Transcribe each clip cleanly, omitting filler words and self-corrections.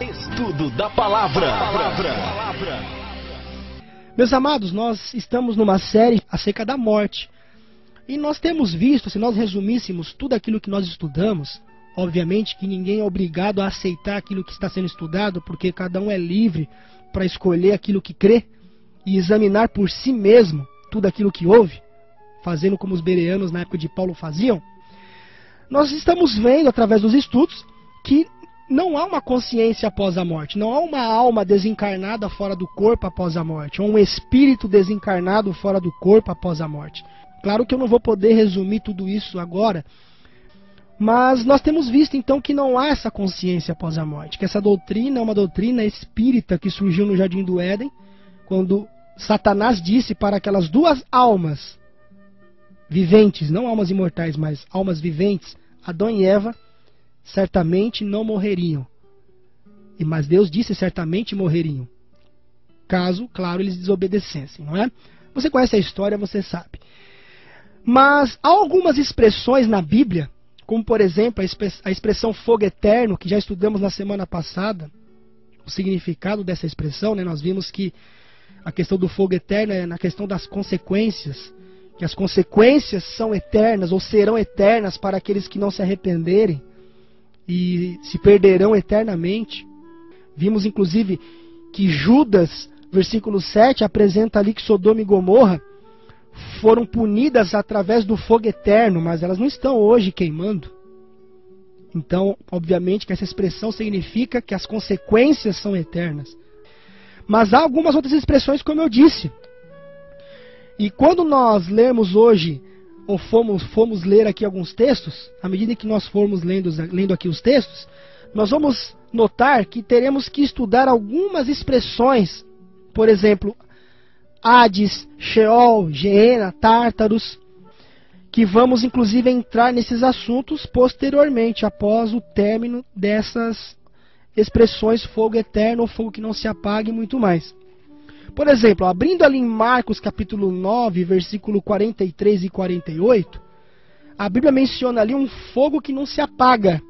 Estudo da Palavra. Meus amados, nós estamos numa série acerca da morte. E nós temos visto, se nós resumíssemos tudo aquilo que nós estudamos, obviamente que ninguém é obrigado a aceitar aquilo que está sendo estudado, porque cada um é livre para escolher aquilo que crê e examinar por si mesmo tudo aquilo que ouve, fazendo como os bereanos na época de Paulo faziam. Nós estamos vendo através dos estudos que não há uma consciência após a morte, não há uma alma desencarnada fora do corpo após a morte, ou um espírito desencarnado fora do corpo após a morte. Claro que eu não vou poder resumir tudo isso agora, mas nós temos visto então que não há essa consciência após a morte, que essa doutrina é uma doutrina espírita que surgiu no Jardim do Éden, quando Satanás disse para aquelas duas almas viventes, não almas imortais, mas almas viventes, Adão e Eva, certamente não morreriam. Mas Deus disse certamente morreriam, caso, claro, eles desobedecessem, não é? Você conhece a história, você sabe. Mas há algumas expressões na Bíblia, como por exemplo a expressão fogo eterno, que já estudamos na semana passada, o significado dessa expressão, né? Nós vimos que a questão do fogo eterno é na questão das consequências, que as consequências são eternas ou serão eternas para aqueles que não se arrependerem e se perderão eternamente. Vimos inclusive que Judas, versículo 7, apresenta ali que Sodoma e Gomorra foram punidas através do fogo eterno, mas elas não estão hoje queimando. Então, obviamente que essa expressão significa que as consequências são eternas. Mas há algumas outras expressões, como eu disse. E quando nós lermos hoje, ou fomos ler aqui alguns textos, à medida que nós formos lendo aqui os textos, nós vamos notar que teremos que estudar algumas expressões. Por exemplo, Hades, Sheol, Geena, Tártaros, que vamos inclusive entrar nesses assuntos posteriormente, após o término dessas expressões fogo eterno ou fogo que não se apaga e muito mais. Por exemplo, abrindo ali em Marcos capítulo 9, versículo 43 e 48, a Bíblia menciona ali um fogo que não se apaga.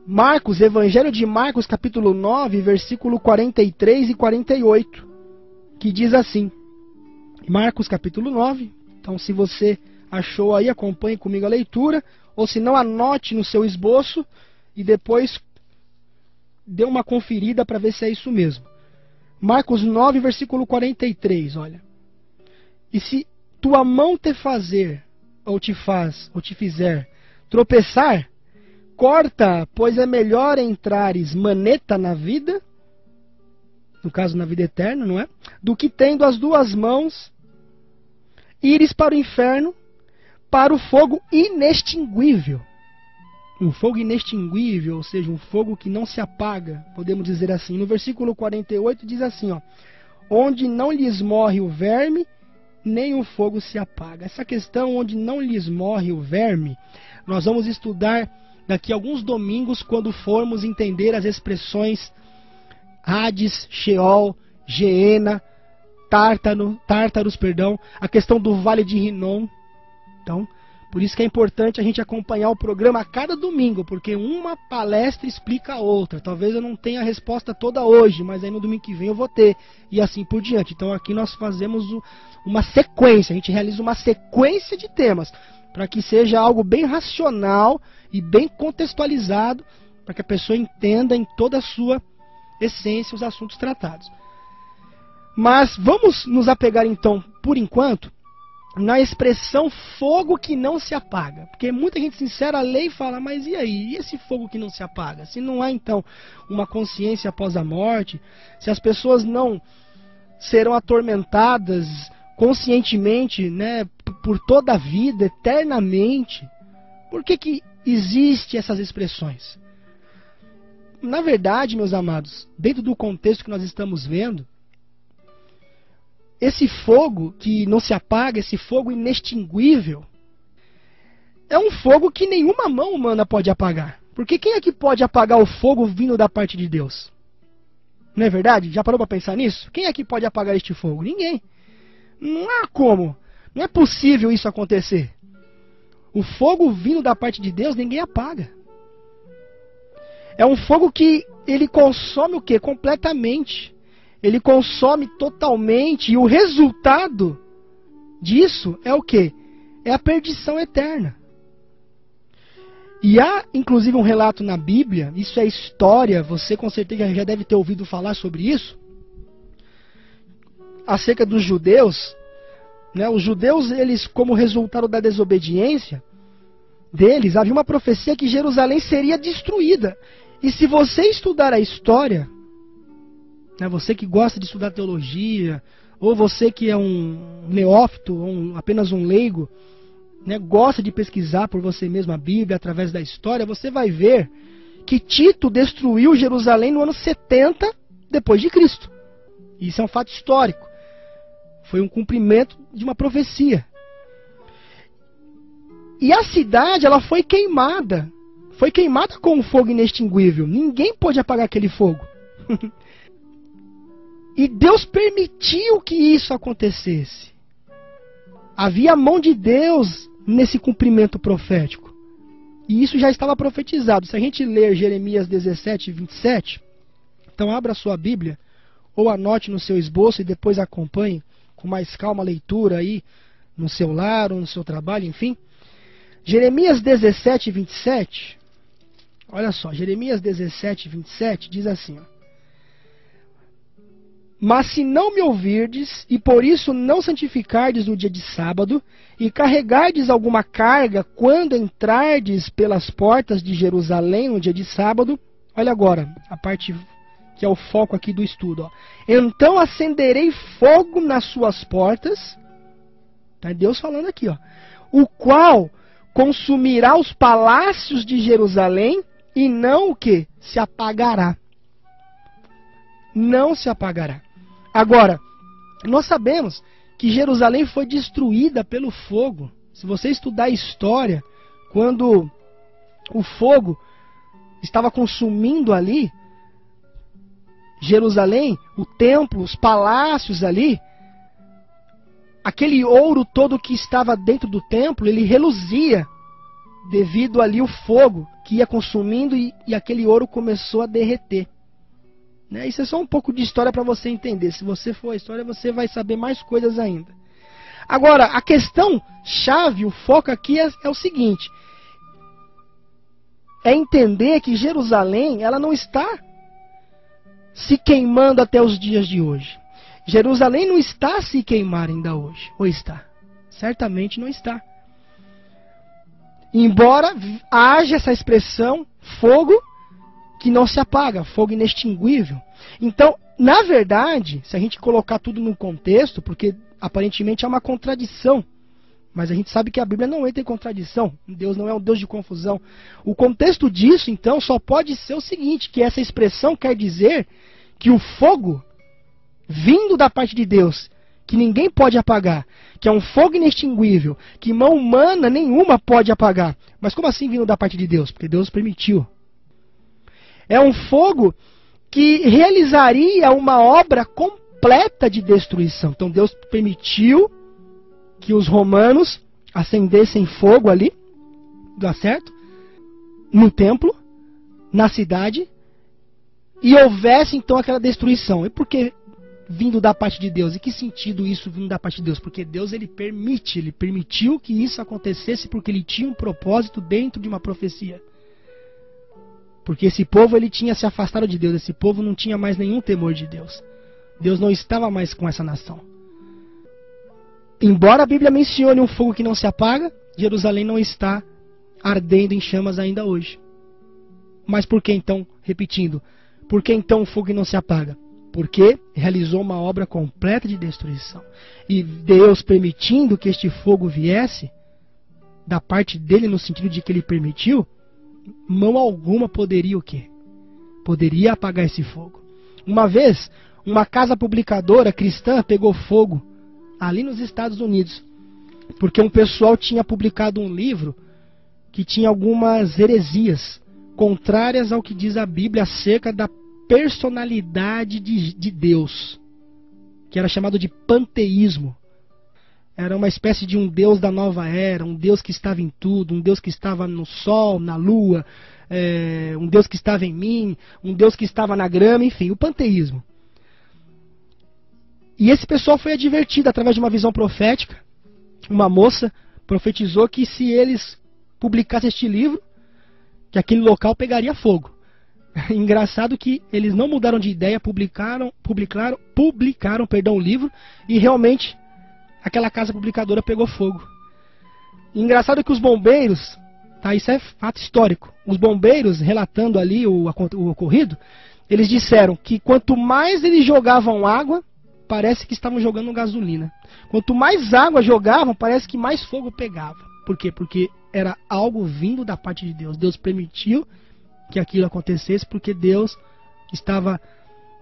Marcos, Evangelho de Marcos capítulo 9, versículo 43 e 48, que diz assim, Marcos capítulo 9, então se você achou aí, acompanhe comigo a leitura, ou se não, anote no seu esboço e depois dê uma conferida para ver se é isso mesmo. Marcos 9, versículo 43, olha. E se tua mão te fazer, ou te fizer tropeçar, corta, pois é melhor entrares maneta na vida, no caso na vida eterna, não é? Do que tendo as duas mãos, ires para o inferno, para o fogo inextinguível. Um fogo inextinguível, ou seja, um fogo que não se apaga, podemos dizer assim. No versículo 48 diz assim, ó, onde não lhes morre o verme, nem o fogo se apaga. Essa questão onde não lhes morre o verme, nós vamos estudar daqui a alguns domingos, quando formos entender as expressões Hades, Sheol, Geena, Tártaros, a questão do Vale de Rinom. Então, por isso que é importante a gente acompanhar o programa a cada domingo, porque uma palestra explica a outra. Talvez eu não tenha a resposta toda hoje, mas aí no domingo que vem eu vou ter, e assim por diante. Então aqui nós fazemos uma sequência, a gente realiza uma sequência de temas, para que seja algo bem racional e bem contextualizado, para que a pessoa entenda em toda a sua essência os assuntos tratados. Mas vamos nos apegar então, por enquanto, na expressão fogo que não se apaga. Porque muita gente sincera lê e fala, mas e aí? E esse fogo que não se apaga? Se não há então uma consciência após a morte, se as pessoas não serão atormentadas conscientemente, né, por toda a vida, eternamente, por que existem essas expressões? Na verdade, meus amados, dentro do contexto que nós estamos vendo, esse fogo que não se apaga, esse fogo inextinguível, é um fogo que nenhuma mão humana pode apagar. Porque quem é que pode apagar o fogo vindo da parte de Deus? Não é verdade? Já parou para pensar nisso? Quem é que pode apagar este fogo? Ninguém. Não há como. Não é possível isso acontecer. O fogo vindo da parte de Deus, ninguém apaga. É um fogo que ele consome o quê? Completamente. Ele consome totalmente, e o resultado disso é o quê? É a perdição eterna. E há, inclusive, um relato na Bíblia, isso é história, você com certeza já deve ter ouvido falar sobre isso, acerca dos judeus, né? Os judeus, eles, como resultado da desobediência deles, havia uma profecia que Jerusalém seria destruída. E se você estudar a história, né, você que gosta de estudar teologia, ou você que é um neófito, ou apenas um leigo, né, gosta de pesquisar por você mesmo a Bíblia através da história, você vai ver que Tito destruiu Jerusalém no ano 70 depois de Cristo. Isso é um fato histórico. Foi um cumprimento de uma profecia. E a cidade, ela foi queimada. Foi queimada com um fogo inextinguível. Ninguém pôde apagar aquele fogo. E Deus permitiu que isso acontecesse. Havia a mão de Deus nesse cumprimento profético. E isso já estava profetizado. Se a gente ler Jeremias 17, 27, então abra a sua Bíblia, ou anote no seu esboço e depois acompanhe com mais calma a leitura aí, no seu lar ou no seu trabalho, enfim. Jeremias 17, 27, olha só, Jeremias 17, 27 diz assim, ó: mas se não me ouvirdes, e por isso não santificardes no dia de sábado, e carregardes alguma carga quando entrardes pelas portas de Jerusalém no dia de sábado, olha agora, a parte que é o foco aqui do estudo, ó. Então acenderei fogo nas suas portas, tá Deus falando aqui, ó, o qual consumirá os palácios de Jerusalém, e não o que? Se apagará. Não se apagará. Agora, nós sabemos que Jerusalém foi destruída pelo fogo. Se você estudar a história, quando o fogo estava consumindo ali Jerusalém, o templo, os palácios ali, aquele ouro todo que estava dentro do templo, ele reluzia devido ali o fogo que ia consumindo e aquele ouro começou a derreter. Né? Isso é só um pouco de história para você entender. Se você for a história, você vai saber mais coisas ainda. Agora, a questão chave, o foco aqui é o seguinte: é entender que Jerusalém, ela não está se queimando até os dias de hoje. Jerusalém não está a se queimar ainda hoje. Ou está? Certamente não está. Embora haja essa expressão, fogo que não se apaga, fogo inextinguível. Então, na verdade, se a gente colocar tudo no contexto, porque aparentemente é uma contradição, mas a gente sabe que a Bíblia não entra em contradição. Deus não é um Deus de confusão. O contexto disso, então, só pode ser o seguinte, que essa expressão quer dizer que o fogo vindo da parte de Deus, que ninguém pode apagar, que é um fogo inextinguível, que mão humana nenhuma pode apagar. Mas como assim vindo da parte de Deus? Porque Deus permitiu. É um fogo que realizaria uma obra completa de destruição. Então Deus permitiu que os romanos acendessem fogo ali, dá certo? No templo, na cidade, e houvesse então aquela destruição. E por que vindo da parte de Deus? E que sentido isso vindo da parte de Deus? Porque Deus ele permitiu que isso acontecesse porque ele tinha um propósito dentro de uma profecia. Porque esse povo ele tinha se afastado de Deus, esse povo não tinha mais nenhum temor de Deus. Deus não estava mais com essa nação. Embora a Bíblia mencione um fogo que não se apaga, Jerusalém não está ardendo em chamas ainda hoje. Mas por que então, repetindo, por que então o fogo não se apaga? Porque realizou uma obra completa de destruição. E Deus permitindo que este fogo viesse, da parte dele no sentido de que ele permitiu, mão alguma poderia o quê? Poderia apagar esse fogo. Uma vez, uma casa publicadora cristã pegou fogo ali nos Estados Unidos, porque um pessoal tinha publicado um livro que tinha algumas heresias contrárias ao que diz a Bíblia acerca da personalidade de Deus, que era chamado de panteísmo. Era uma espécie de um Deus da nova era, um Deus que estava em tudo, um Deus que estava no sol, na lua, um Deus que estava em mim, um Deus que estava na grama, enfim, o panteísmo. E esse pessoal foi advertido através de uma visão profética. Uma moça profetizou que se eles publicassem este livro, que aquele local pegaria fogo. Engraçado que eles não mudaram de ideia, publicaram o livro, e realmente aquela casa publicadora pegou fogo. Engraçado que os bombeiros, tá, isso é fato histórico, os bombeiros, relatando ali o ocorrido, eles disseram que quanto mais eles jogavam água, parece que estavam jogando gasolina. Quanto mais água jogavam, parece que mais fogo pegava. Por quê? Porque era algo vindo da parte de Deus. Deus permitiu que aquilo acontecesse porque Deus estava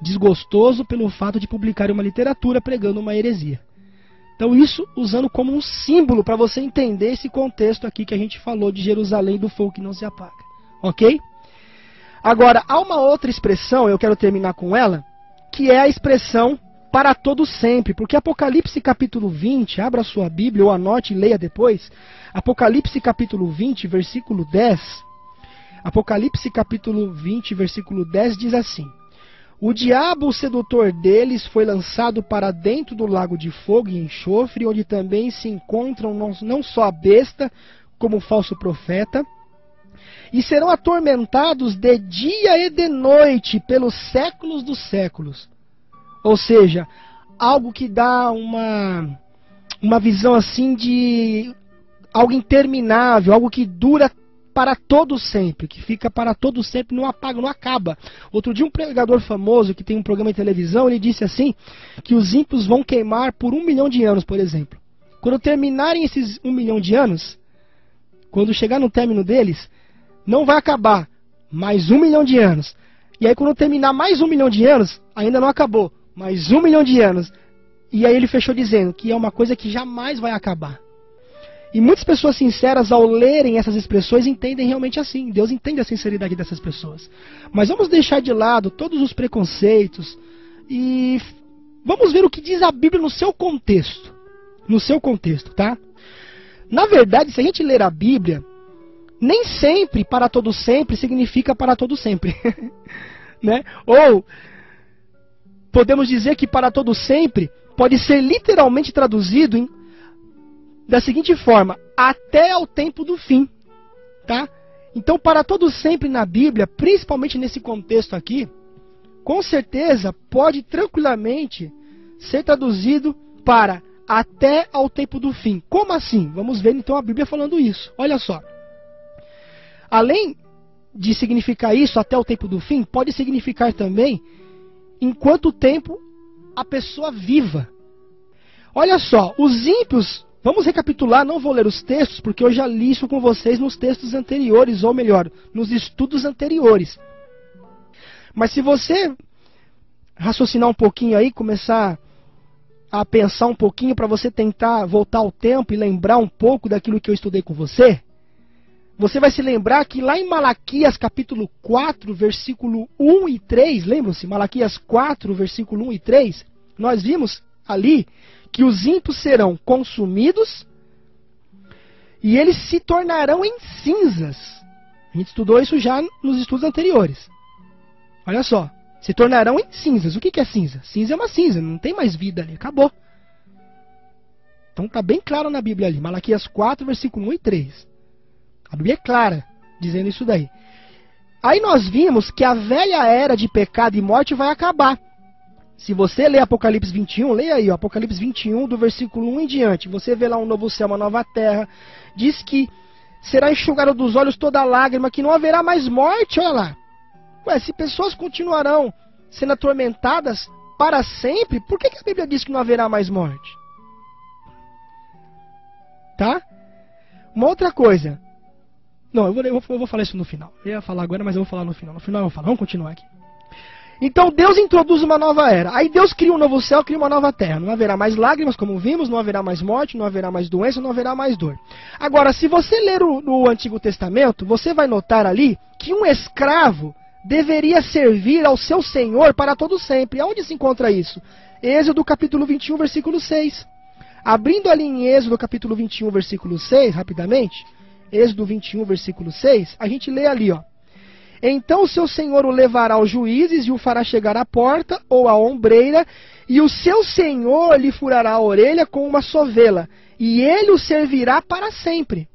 desgostoso pelo fato de publicar uma literatura pregando uma heresia. Então isso usando como um símbolo para você entender esse contexto aqui que a gente falou de Jerusalém, do fogo que não se apaga. Ok? Agora, há uma outra expressão, eu quero terminar com ela, que é a expressão para todo sempre, porque Apocalipse capítulo 20, abra sua Bíblia ou anote e leia depois, Apocalipse capítulo 20, versículo 10, Apocalipse capítulo 20, versículo 10 diz assim: o diabo, o sedutor deles, foi lançado para dentro do lago de fogo e enxofre, onde também se encontram não só a besta, como o falso profeta, e serão atormentados de dia e de noite pelos séculos dos séculos. Ou seja, algo que dá uma visão assim de algo interminável, algo que dura para todo sempre, que fica para todo sempre, não apaga, não acaba. Outro dia um pregador famoso que tem um programa de televisão, ele disse assim, que os ímpios vão queimar por 1 milhão de anos, por exemplo. Quando terminarem esses 1 milhão de anos, quando chegar no término deles, não vai acabar, mais 1 milhão de anos. E aí quando terminar mais 1 milhão de anos, ainda não acabou, mais 1 milhão de anos. E aí ele fechou dizendo que é uma coisa que jamais vai acabar. E muitas pessoas sinceras, ao lerem essas expressões, entendem realmente assim. Deus entende a sinceridade dessas pessoas. Mas vamos deixar de lado todos os preconceitos e vamos ver o que diz a Bíblia no seu contexto. No seu contexto, tá? Na verdade, se a gente ler a Bíblia, nem sempre, para todo sempre, significa para todo sempre. Né? Ou podemos dizer que para todo sempre pode ser literalmente traduzido da seguinte forma: até ao tempo do fim, tá? Então, para todo sempre na Bíblia, principalmente nesse contexto aqui, com certeza pode tranquilamente ser traduzido para até ao tempo do fim. Como assim? Vamos ver então a Bíblia falando isso. Olha só. Além de significar isso, até o tempo do fim, pode significar também em quanto tempo a pessoa viva. Olha só, os ímpios, vamos recapitular, não vou ler os textos, porque eu já li isso com vocês nos textos anteriores, ou melhor, nos estudos anteriores. Mas se você raciocinar um pouquinho aí, começar a pensar um pouquinho para você tentar voltar ao tempo e lembrar um pouco daquilo que eu estudei com você, você vai se lembrar que lá em Malaquias capítulo 4, versículo 1 e 3, lembram-se? Malaquias 4, versículo 1 e 3, nós vimos ali que os ímpios serão consumidos e eles se tornarão em cinzas. A gente estudou isso já nos estudos anteriores. Olha só, se tornarão em cinzas. O que é cinza? Cinza é uma cinza, não tem mais vida ali, acabou. Então está bem claro na Bíblia ali, Malaquias 4, versículo 1 e 3. A Bíblia é clara, dizendo isso daí. Aí nós vimos que a velha era de pecado e morte vai acabar. Se você ler Apocalipse 21, leia aí, ó, Apocalipse 21, do versículo 1 em diante. Você vê lá um novo céu, uma nova terra. Diz que será enxugado dos olhos toda lágrima, que não haverá mais morte, olha lá. Ué, se pessoas continuarão sendo atormentadas para sempre, por que a Bíblia diz que não haverá mais morte? Tá? Uma outra coisa. Não, eu vou falar isso no final. Eu ia falar agora, mas eu vou falar no final. No final eu vou falar. Vamos continuar aqui. Então Deus introduz uma nova era. Aí Deus cria um novo céu, cria uma nova terra. Não haverá mais lágrimas, como vimos, não haverá mais morte, não haverá mais doença, não haverá mais dor. Agora, se você ler no Antigo Testamento, você vai notar ali que um escravo deveria servir ao seu senhor para todo sempre. Aonde se encontra isso? Êxodo capítulo 21, versículo 6. Abrindo ali em Êxodo capítulo 21, versículo 6, rapidamente. Êxodo 21, versículo 6, a gente lê ali, ó. Então o seu senhor o levará aos juízes e o fará chegar à porta ou à ombreira, e o seu senhor lhe furará a orelha com uma sovela, e ele o servirá para sempre.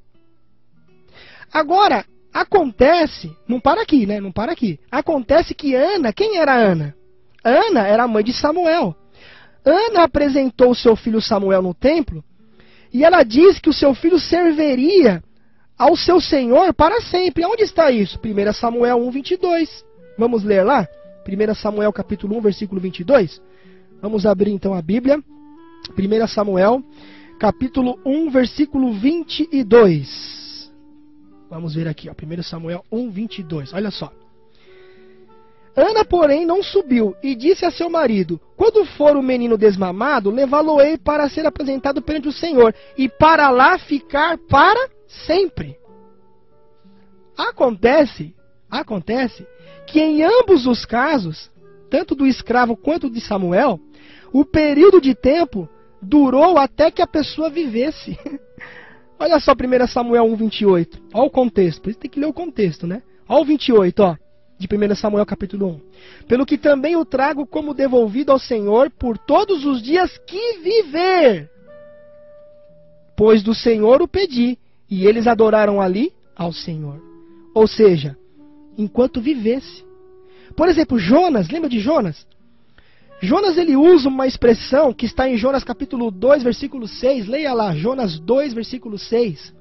Agora, acontece, não para aqui, né? Não para aqui. Acontece que Ana, quem era Ana? Ana era a mãe de Samuel. Ana apresentou o seu filho Samuel no templo, e ela diz que o seu filho serviria ao seu senhor para sempre. Onde está isso? 1 Samuel 1, 22. Vamos ler lá? 1 Samuel capítulo 1, versículo 22. Vamos abrir então a Bíblia. 1 Samuel capítulo 1, versículo 22. Vamos ver aqui, ó, 1 Samuel 1, 22. Olha só. Ana, porém, não subiu e disse a seu marido: quando for o menino desmamado, levá-lo-ei para ser apresentado perante o Senhor, e para lá ficar para sempre. Acontece que em ambos os casos, tanto do escravo quanto de Samuel, o período de tempo durou até que a pessoa vivesse. Olha só 1 Samuel 1, 28. Olha o contexto. Por isso tem que ler o contexto, né? Olha o 28, ó, de 1 Samuel capítulo 1. Pelo que também o trago como devolvido ao Senhor por todos os dias que viver. Pois do Senhor o pedi, e eles adoraram ali ao Senhor. Ou seja, enquanto vivesse. Por exemplo, Jonas, lembra de Jonas? Jonas, ele usa uma expressão que está em Jonas capítulo 2, versículo 6. Leia lá, Jonas 2, versículo 6.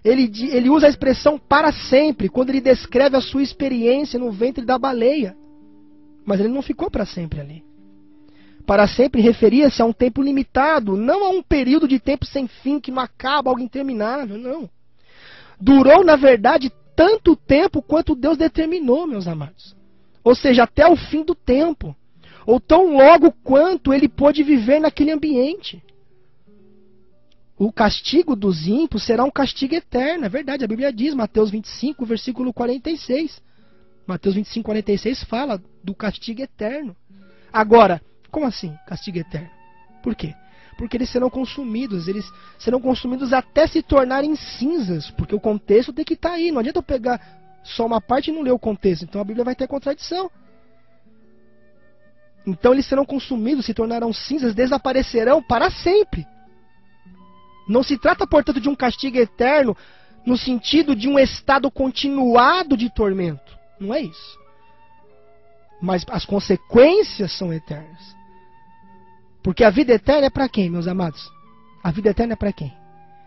Ele usa a expressão para sempre, quando ele descreve a sua experiência no ventre da baleia. Mas ele não ficou para sempre ali. Para sempre referia-se a um tempo limitado, não a um período de tempo sem fim, que não acaba, algo interminável, não. Durou, na verdade, tanto tempo quanto Deus determinou, meus amados. Ou seja, até o fim do tempo. Ou tão logo quanto ele pôde viver naquele ambiente. O castigo dos ímpios será um castigo eterno. É verdade, a Bíblia diz, Mateus 25, versículo 46. Mateus 25, 46 fala do castigo eterno. Agora, como assim, castigo eterno? Por quê? Porque eles serão consumidos até se tornarem cinzas, porque o contexto tem que estar aí. Não adianta eu pegar só uma parte e não ler o contexto, então a Bíblia vai ter contradição. Então eles serão consumidos, se tornarão cinzas, desaparecerão para sempre. Não se trata, portanto, de um castigo eterno no sentido de um estado continuado de tormento. Não é isso. Mas as consequências são eternas. Porque a vida eterna é para quem, meus amados? A vida eterna é para quem?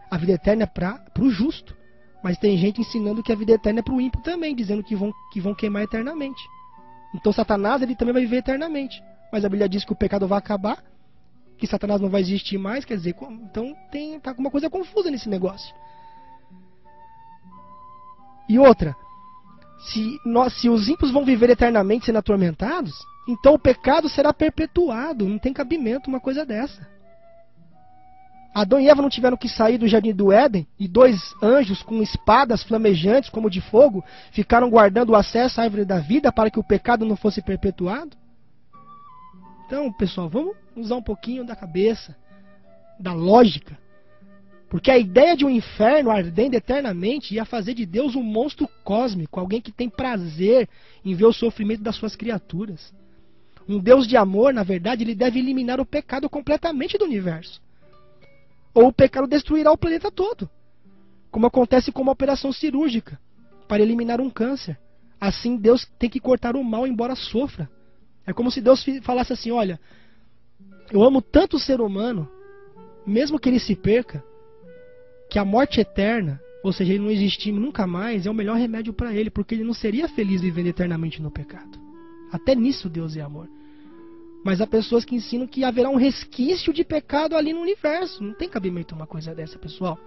A vida eterna é para o justo. Mas tem gente ensinando que a vida eterna é para o ímpio também, dizendo que vão queimar eternamente. Então Satanás, ele também vai viver eternamente. Mas a Bíblia diz que o pecado vai acabar, que Satanás não vai existir mais, quer dizer, então tá alguma coisa confusa nesse negócio. E outra, se os ímpios vão viver eternamente sendo atormentados, então o pecado será perpetuado, não tem cabimento uma coisa dessa. Adão e Eva não tiveram que sair do jardim do Éden, e dois anjos com espadas flamejantes como de fogo ficaram guardando o acesso à árvore da vida para que o pecado não fosse perpetuado? Então, pessoal, vamos usar um pouquinho da cabeça, da lógica. Porque a ideia de um inferno ardendo eternamente ia fazer de Deus um monstro cósmico, alguém que tem prazer em ver o sofrimento das suas criaturas. Um Deus de amor, na verdade, ele deve eliminar o pecado completamente do universo. Ou o pecado destruirá o planeta todo. Como acontece com uma operação cirúrgica, para eliminar um câncer. Assim, Deus tem que cortar o mal, embora sofra. É como se Deus falasse assim, olha, eu amo tanto o ser humano, mesmo que ele se perca, que a morte eterna, ou seja, ele não existir nunca mais, é o melhor remédio para ele, porque ele não seria feliz vivendo eternamente no pecado. Até nisso Deus é amor. Mas há pessoas que ensinam que haverá um resquício de pecado ali no universo. Não tem cabimento uma coisa dessa, pessoal.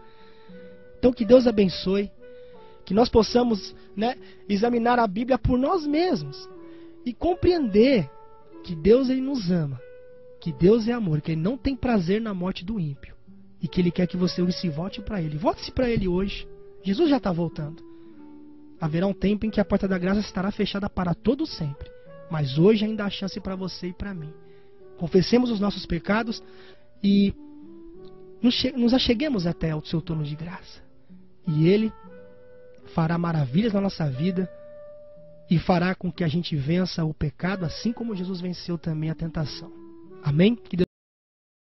Então que Deus abençoe, que nós possamos, examinar a Bíblia por nós mesmos e compreender que Deus, ele nos ama, que Deus é amor, que ele não tem prazer na morte do ímpio e que ele quer que você se volte para ele. Volte-se para ele hoje. Jesus já está voltando. Haverá um tempo em que a porta da graça estará fechada para todo sempre. Mas hoje ainda há chance para você e para mim. Confessemos os nossos pecados e nos acheguemos até o seu trono de graça. E Ele fará maravilhas na nossa vida e fará com que a gente vença o pecado, assim como Jesus venceu também a tentação. Amém? Que Deus